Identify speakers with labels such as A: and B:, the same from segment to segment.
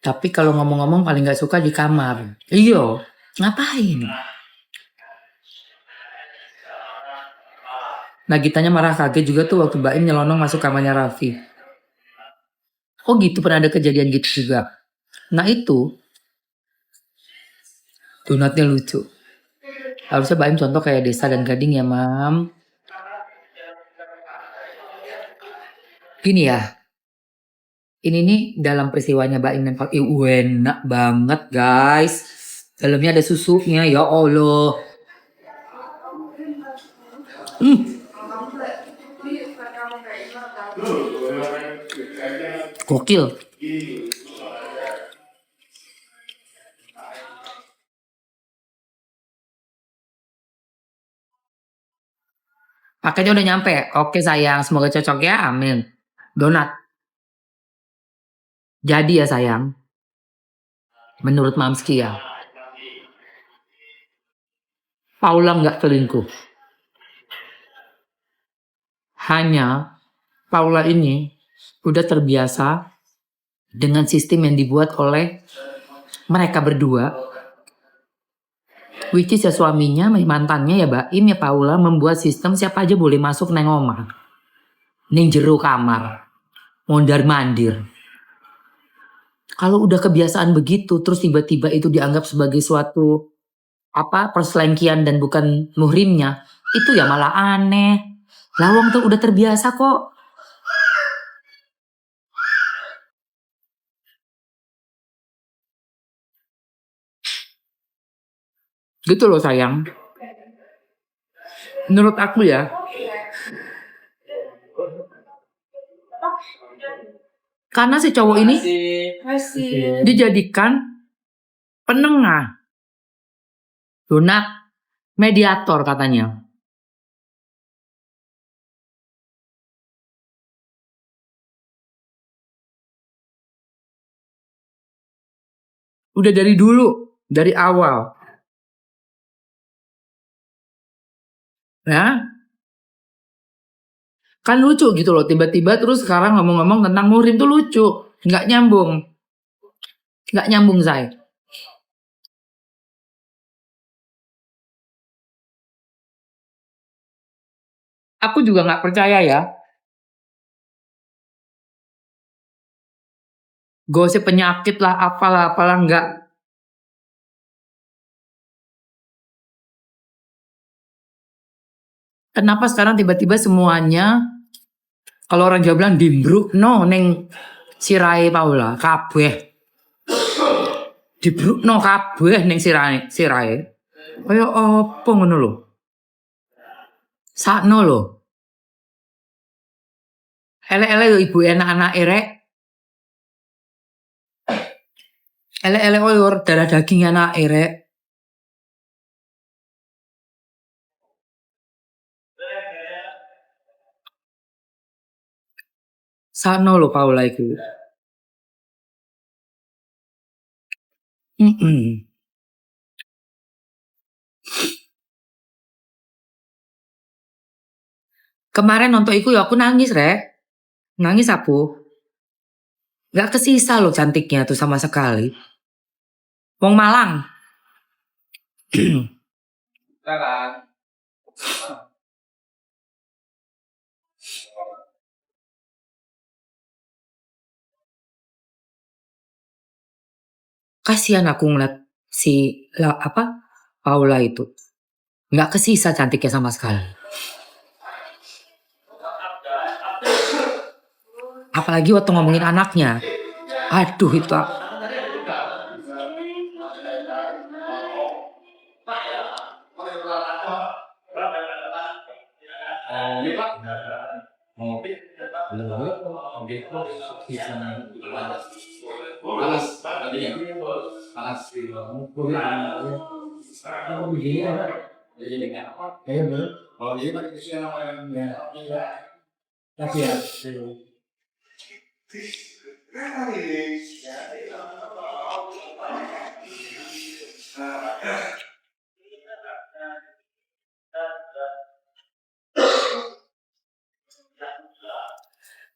A: Tapi kalau ngomong-ngomong paling gak suka di kamar. Iya, ngapain? Nagitanya marah kaget juga tuh waktu Mbak Im nyelonong masuk kamarnya Raffi. Oh gitu, pernah ada kejadian gitu juga. Nah itu, donatnya lucu. Harusnya Mbak Im contoh kayak Desa dan Gading ya, Mam. Gini ya, ini nih dalam peristiwanya Mbak Im dan Pak enak banget guys. Dalamnya ada susunya, ya Allah. Gokil. Paketnya udah nyampe. Oke sayang, semoga cocok ya. Amin. Donat. Jadi ya sayang, menurut Mamski ya, Paula nggak selingkuh. Hanya Paula ini udah terbiasa dengan sistem yang dibuat oleh mereka berdua, which is ya suaminya, mantannya ya Mbak Im ya Paula, membuat sistem siapa aja boleh masuk neng omah, neng jero kamar, mondar mandir. Kalau udah kebiasaan begitu, terus tiba-tiba itu dianggap sebagai suatu perselengkian dan bukan muhrimnya, itu ya malah aneh. Lawang tuh udah terbiasa kok. Gitu loh sayang. Menurut aku ya, karena si cowok ini dijadikan penengah, donat, mediator katanya. Udah dari dulu, dari awal. Ya, kan lucu gitu loh. Tiba-tiba terus sekarang ngomong-ngomong tentang muhrim tuh lucu. Nggak nyambung. Nggak nyambung saya. Aku juga nggak percaya ya. Gosip penyakit lah, apalah nggak. Kenapa sekarang tiba-tiba semuanya, kalau orang Jawa bilang dimbruk, no, neng sirai Paula, kabeh. Dibruk no kabeh neng sirai. Kaya apa ngono lho. Sakno lho. Elek-elek yo ibu anak-anak erek. Elek-elek yo darah daging anak erek. Sakno lho Paula iku. Kemarin nonton iku ya aku nangis rek. Nangis aku. Gak kesisa loh cantiknya tuh sama sekali. Wong Malang. Kasihan aku ngeliat si Paula itu. Nggak kesisa cantiknya sama sekali. Apalagi waktu ngomongin anaknya. Aduh itu.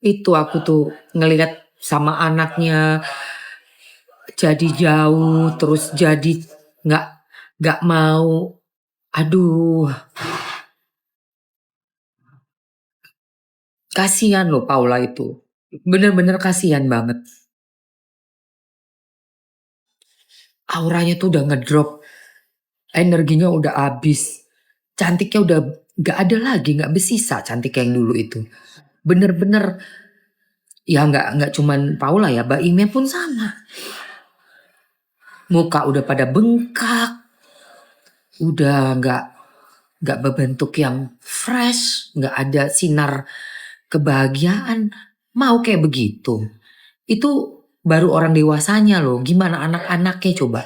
A: Itu aku tuh ngelihat sama anaknya jadi jauh, terus jadi nggak nggak mau. Aduh, kasihan loh Paula itu. Bener-bener kasihan banget. Auranya tuh udah ngedrop, energinya udah habis, cantiknya udah nggak ada lagi, nggak bersisa cantik yang dulu itu. Bener-bener ya nggak cuman Paula ya, Mbak Ime pun sama. Muka udah pada bengkak, udah nggak berbentuk yang fresh, nggak ada sinar kebahagiaan. Mau kayak begitu. Itu baru orang dewasanya loh. Gimana anak-anaknya coba?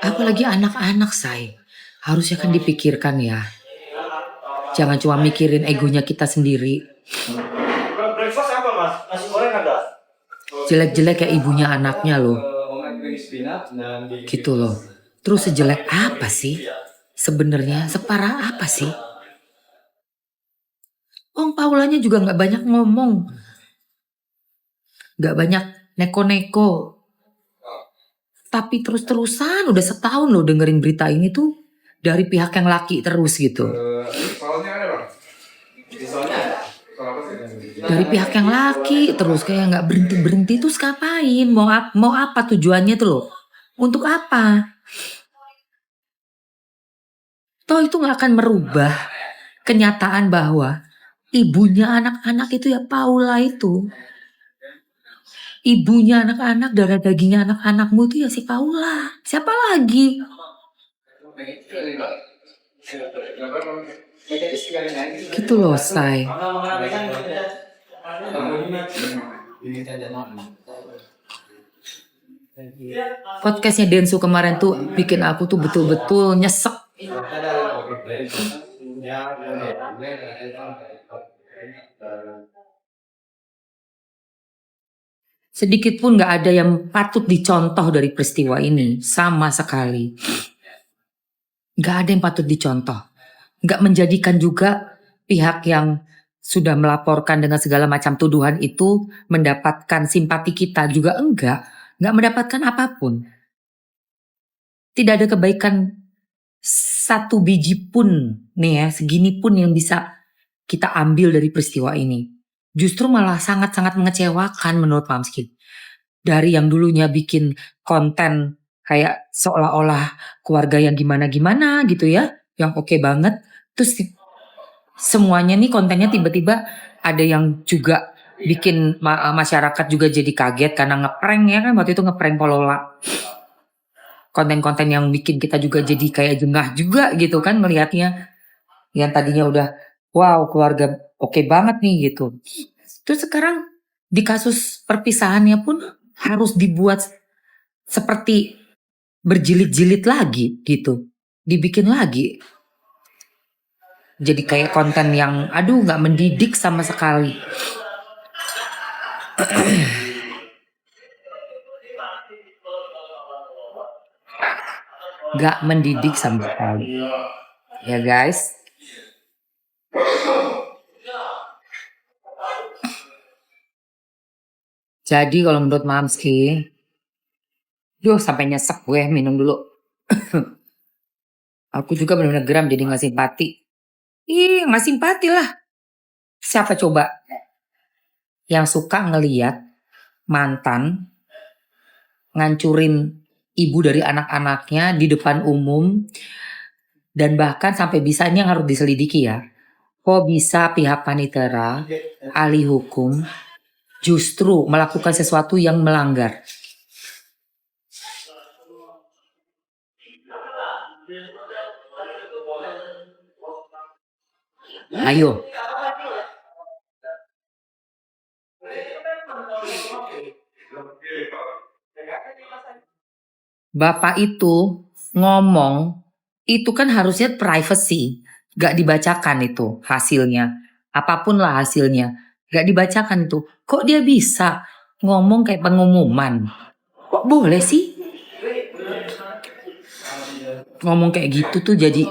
A: Apalagi anak-anak, say. Harusnya kan dipikirkan ya. Jangan cuma mikirin egonya kita sendiri.
B: Breakfast apa mas? Nasi goreng ada?
A: Jelek-jelek kayak ibunya anaknya loh. Gitu loh. Terus sejelek apa sih? Sebenarnya separah apa sih? Paulanya juga nggak banyak ngomong. Nggak banyak neko-neko. Tapi terus-terusan udah setahun loh dengerin berita ini tuh. Dari pihak yang laki terus gitu. Dari pihak yang laki terus kayak nggak berhenti-berhenti terus ngapain? Mau apa tujuannya tuh loh? Untuk apa? Toh itu nggak akan merubah kenyataan bahwa ibunya anak-anak itu ya Paula itu. Ibunya anak-anak, darah dagingnya anak-anakmu itu ya si Paula. Siapa lagi? Gitu loh, say. Podcastnya Densu kemarin tuh bikin aku tuh betul-betul nyesek. Sedikit pun gak ada yang patut dicontoh dari peristiwa ini. Sama sekali. Gak ada yang patut dicontoh. Gak menjadikan juga pihak yang sudah melaporkan dengan segala macam tuduhan itu mendapatkan simpati kita juga enggak. Gak mendapatkan apapun. Tidak ada kebaikan satu biji pun nih ya, segini pun yang bisa kita ambil dari peristiwa ini. Justru malah sangat-sangat mengecewakan menurut Mamski. Dari yang dulunya bikin konten kayak seolah-olah keluarga yang gimana-gimana gitu ya, yang oke banget. Terus semuanya nih kontennya tiba-tiba ada yang juga bikin masyarakat juga jadi kaget karena ngeprank ya kan, waktu itu ngeprank Polola. Konten-konten yang bikin kita juga jadi kayak jengah juga gitu kan melihatnya. Yang tadinya udah wow keluarga oke banget nih gitu. Terus sekarang di kasus perpisahannya pun harus dibuat seperti berjilid-jilid lagi gitu. Dibikin lagi. Jadi kayak konten yang aduh gak mendidik sama sekali. Gak mendidik sama sekali. Ya guys. Jadi kalau menurut Mamski, sampai nyesek gue minum dulu. Aku juga benar-benar geram jadi gak simpati. Gak simpati lah. Siapa coba yang suka ngeliat mantan ngancurin ibu dari anak-anaknya di depan umum dan bahkan sampai bisa ini yang harus diselidiki ya. Kok bisa pihak panitera, ahli hukum justru melakukan sesuatu yang melanggar? Ayo. Bapak itu ngomong itu kan harusnya privacy, gak dibacakan itu hasilnya. Apapun lah hasilnya, gak dibacakan itu. Kok dia bisa ngomong kayak pengumuman? Kok boleh sih? Ngomong kayak gitu tuh jadi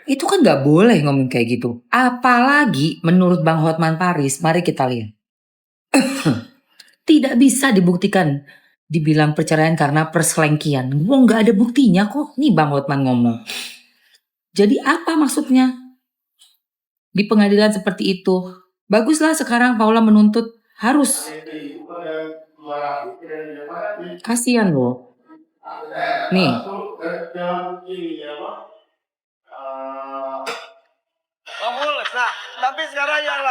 A: Itu kan nggak boleh ngomong kayak gitu. Apalagi menurut Bang Hotman Paris, mari kita lihat. Tidak bisa dibuktikan dibilang perceraian karena perselengkian. Wah, nggak ada buktinya kok. Nih Bang Hotman ngomong. Jadi apa maksudnya? Di pengadilan seperti itu. Baguslah sekarang Paula menuntut harus. Kasihan loh. Nih.
B: Nah, tapi sekarang yang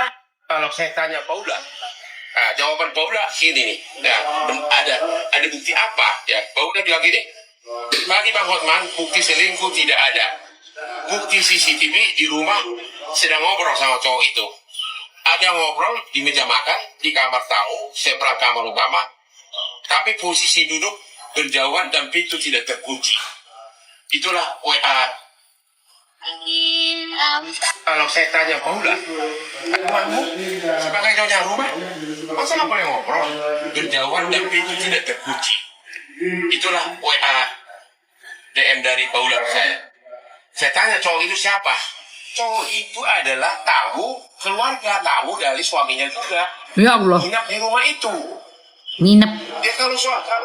C: Kalau saya tanya Paula, nah, jawaban Paula gini nih, nah, ada bukti apa? Ya, Paula bilang gini, bagi Bang Hotman bukti selingkuh tidak ada, bukti CCTV di rumah sedang ngobrol sama cowok itu, ada ngobrol di meja makan di kamar tamu sebelah kamar utama, tapi posisi duduk berjauhan dan pintu tidak terkunci. Itulah WA. Kalau saya tanya Paula, rumahmu sebagai nyonya rumah, masa nggak boleh ngobrol berjauhan dan pintu tidak terkunci? Itulah WA DM dari Paula ke saya. Saya tanya cowok itu siapa? Cowok itu adalah keluarga tahu dari suaminya juga.
A: Ya Allah.
C: Nginap di rumah itu.
A: Nginep.
C: Dia kalau sebagai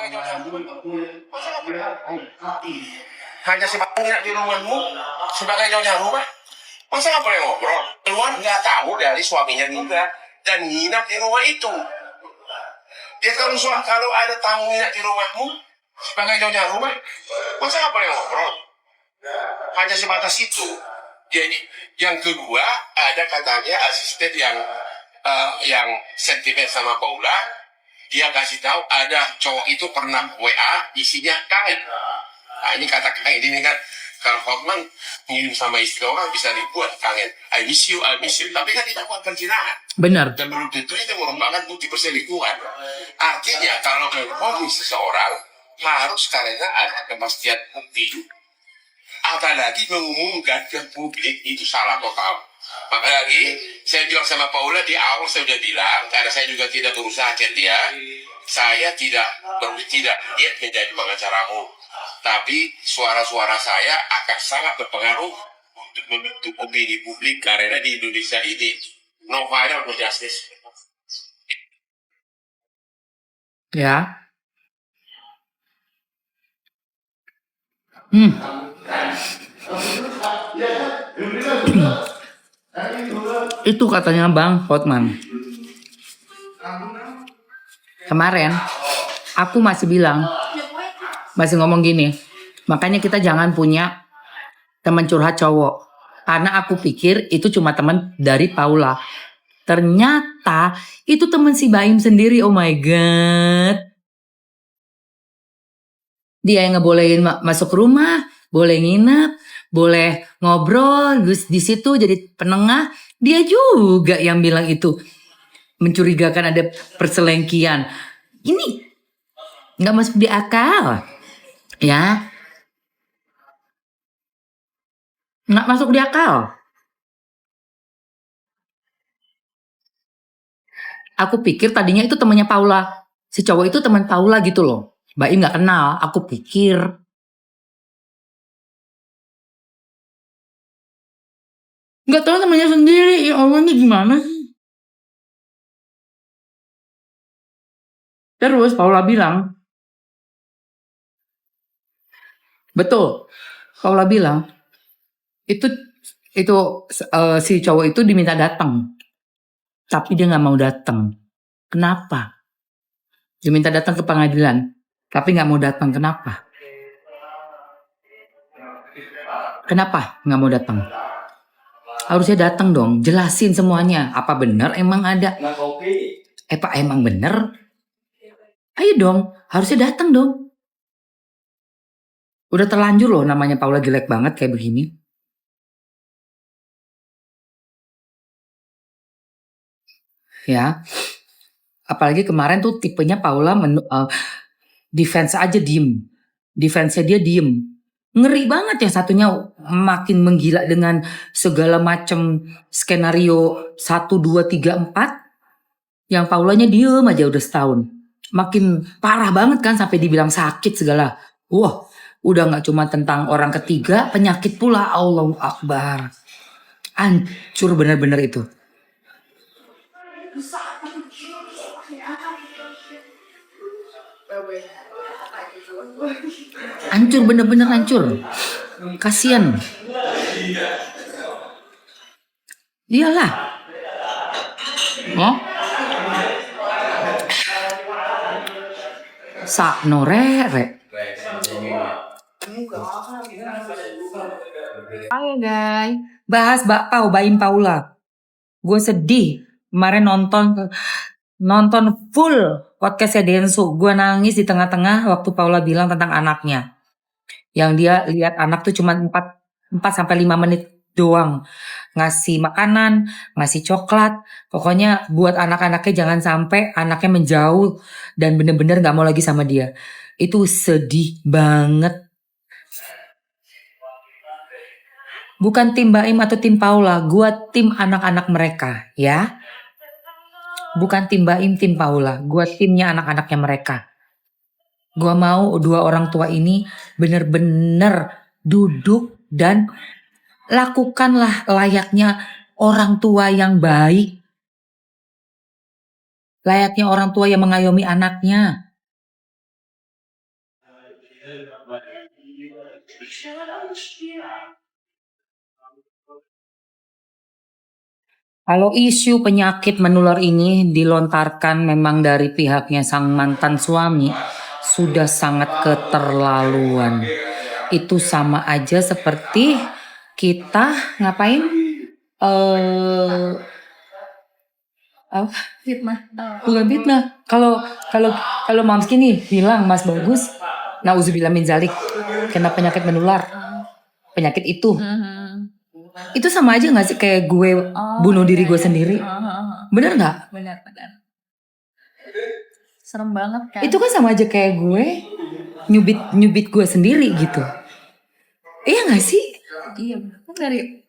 C: nyonya rumah, masa nggak boleh hanya sebagai nginap di rumahmu sebagai nyonya rumah, masa nggak boleh ngobrol? Keluarga tahu dari suaminya juga dan nginap di rumah itu. Dia kalau ada tamu nginap di rumahmu sebagai nyonya rumah, masa nggak boleh ngobrol? Hanya sebatas itu. Jadi yang kedua ada katanya asisten yang sentimen sama Paula, dia kasih tahu ada cowok itu pernah WA isinya kain. Nah, ini kata kain ini kan kalau Hotman ngirim sama istri orang bisa dibuat kangen. I miss you. Tapi kan tidak kuat perzinahan.
A: Benar.
C: Dan belum tentu itu merupakan bukti perselingkuhan. Artinya kalau memfonis seseorang harus karena ada kepastian bukti. Apalagi mengumumkan ke publik itu salah total. Maka lagi saya bilang sama Paula di awal saya sudah bilang karena saya juga tidak berusaha dia. Saya tidak niat menjadi pengacaramu. Tapi suara-suara saya akan sangat berpengaruh untuk membentuk opini publik karena di Indonesia ini no viral no justice.
A: Ya. Itu katanya Bang Hotman. Kemarin aku masih ngomong gini, makanya kita jangan punya teman curhat cowok, karena aku pikir itu cuma teman dari Paula. Ternyata itu teman si Baim sendiri. Oh my god, dia yang ngebolehin masuk rumah, boleh nginep, boleh ngobrol, terus di situ jadi penengah. Dia juga yang bilang itu mencurigakan ada perselengkian. Ini nggak masuk di akal. Ya, nggak masuk di akal. Aku pikir tadinya itu temannya Paula. Si cowok itu teman Paula gitu loh. Baim nggak kenal. Aku pikir. Nggak tahu temannya sendiri. Ya Allah, ini gimana sih? Terus Paula bilang, betul. Paula bilang itu si cowok itu diminta datang, tapi dia nggak mau datang. Kenapa? Diminta datang ke pengadilan, tapi nggak mau datang. Kenapa? Kenapa nggak mau datang? Harusnya datang dong, jelasin semuanya. Apa benar emang ada? Pak emang benar? Ayo dong, harusnya datang dong. Udah terlanjur loh namanya Paula jelek banget kayak begini. Ya, apalagi kemarin tuh tipenya Paula defense aja diem. Defense-nya dia diem. Ngeri banget yang satunya makin menggila dengan segala macam skenario 1, 2, 3, 4. Yang Paulanya diem aja udah setahun. Makin parah banget kan sampai dibilang sakit segala. Wah, Udah gak cuma tentang orang ketiga, penyakit pula. Allahu Akbar. Hancur bener-bener itu. Hancur, bener-bener hancur. Kasian. Iyalah. Oh? Sakno rek.
D: Halo guys.
A: Bahas Baim Paula. Gue sedih. Kemarin nonton full podcastnya Densu. Gue nangis di tengah-tengah waktu Paula bilang tentang anaknya. Yang dia lihat anak tuh cuma 4-5 menit doang. Ngasih makanan, ngasih coklat. Pokoknya buat anak-anaknya jangan sampai anaknya menjauh dan bener-bener gak mau lagi sama dia. Itu sedih banget. Bukan tim Baim atau tim Paula, gue tim anak-anak mereka ya. Bukan tim Baim, tim Paula, gue timnya anak-anaknya mereka. Gue mau dua orang tua ini bener-bener duduk dan lakukanlah layaknya orang tua yang baik. Layaknya orang tua yang mengayomi anaknya. Kalau isu penyakit menular ini dilontarkan memang dari pihaknya sang mantan suami, sudah sangat keterlaluan. Itu sama aja seperti kita ngapain?
D: Fitnah.
A: Bukan fitnah. Kalau Mamski nih bilang Mas Bagus, nauzubillah min zalik, kena penyakit menular. Penyakit itu. Itu sama aja gak sih kayak gue bunuh diri gue sendiri? Bener gak?
D: Benar. Serem banget kan?
A: Itu kan sama aja kayak gue nyubit gue sendiri gitu. Iya gak sih?
D: Iya.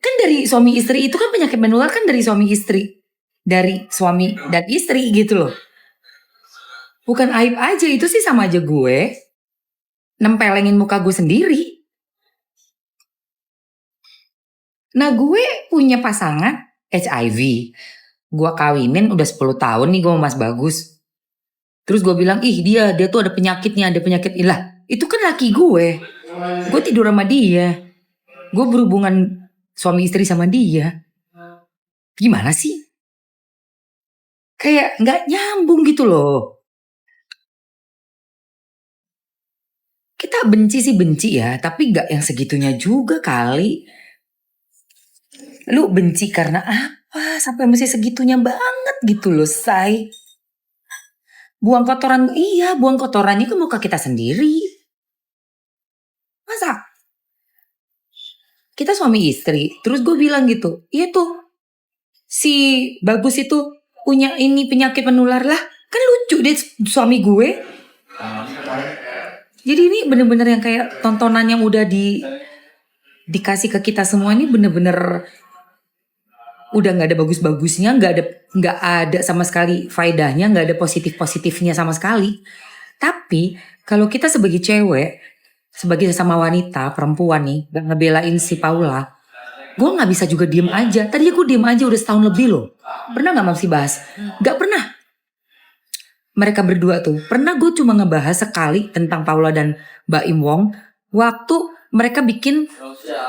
A: Kan dari suami istri itu kan penyakit menular kan dari suami istri. Dari suami dan istri gitu loh. Bukan aib aja, itu sih sama aja gue nempelengin muka gue sendiri. Nah gue punya pasangan HIV. Gue kawinin udah 10 tahun nih gue sama Mas Bagus. Terus gue bilang, dia tuh ada penyakitnya, ada penyakit. Ilah, itu kan laki gue. Gue tidur sama dia. Gue berhubungan suami istri sama dia. Gimana sih? Kayak gak nyambung gitu loh. Kita benci sih benci ya, tapi gak yang segitunya juga kali. Lu benci karena apa? Sampai mesti segitunya banget gitu loh, say. Buang kotorannya ke muka kita sendiri. Masa? Kita suami istri, terus gue bilang gitu, iya tuh, si Bagus itu punya ini penyakit menular lah. Kan lucu deh suami gue. Jadi ini bener-bener yang kayak tontonan yang udah dikasih ke kita semua ini bener-bener udah nggak ada bagus-bagusnya, nggak ada sama sekali faedahnya, nggak ada positif-positifnya sama sekali. Tapi kalau kita sebagai cewek, sebagai sesama wanita, perempuan nih, gak ngebelain si Paula, gue nggak bisa juga diem aja. Tadinya gue diem aja udah setahun lebih loh. Pernah nggak Mamsi bahas? Nggak pernah. Mereka berdua tuh, pernah gue cuma ngebahas sekali tentang Paula dan Baim Wong waktu mereka bikin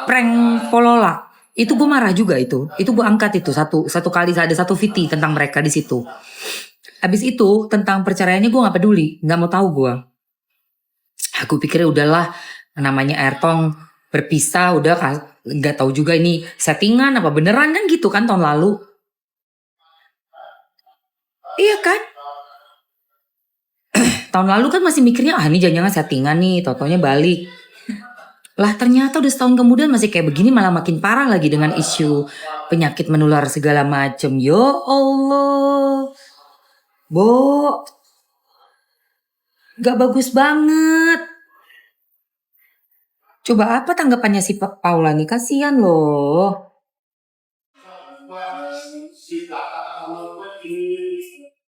A: prank Polola. Itu gue marah juga itu gue angkat itu satu kali ada satu VT tentang mereka di situ. Abis itu tentang perceraiannya gue nggak peduli, nggak mau tahu gue. Aku pikir udahlah, namanya Airtong berpisah, udah nggak tahu juga ini settingan apa beneran kan gitu kan tahun lalu. Iya kan? Tahun lalu kan masih mikirnya ini jangan-jangan settingan nih, totonya balik. Lah ternyata udah setahun kemudian masih kayak begini, malah makin parah lagi dengan isu penyakit menular segala macem. Ya Allah. Bo. Gak bagus banget. Coba apa tanggapannya si Paula nih? Kasian loh.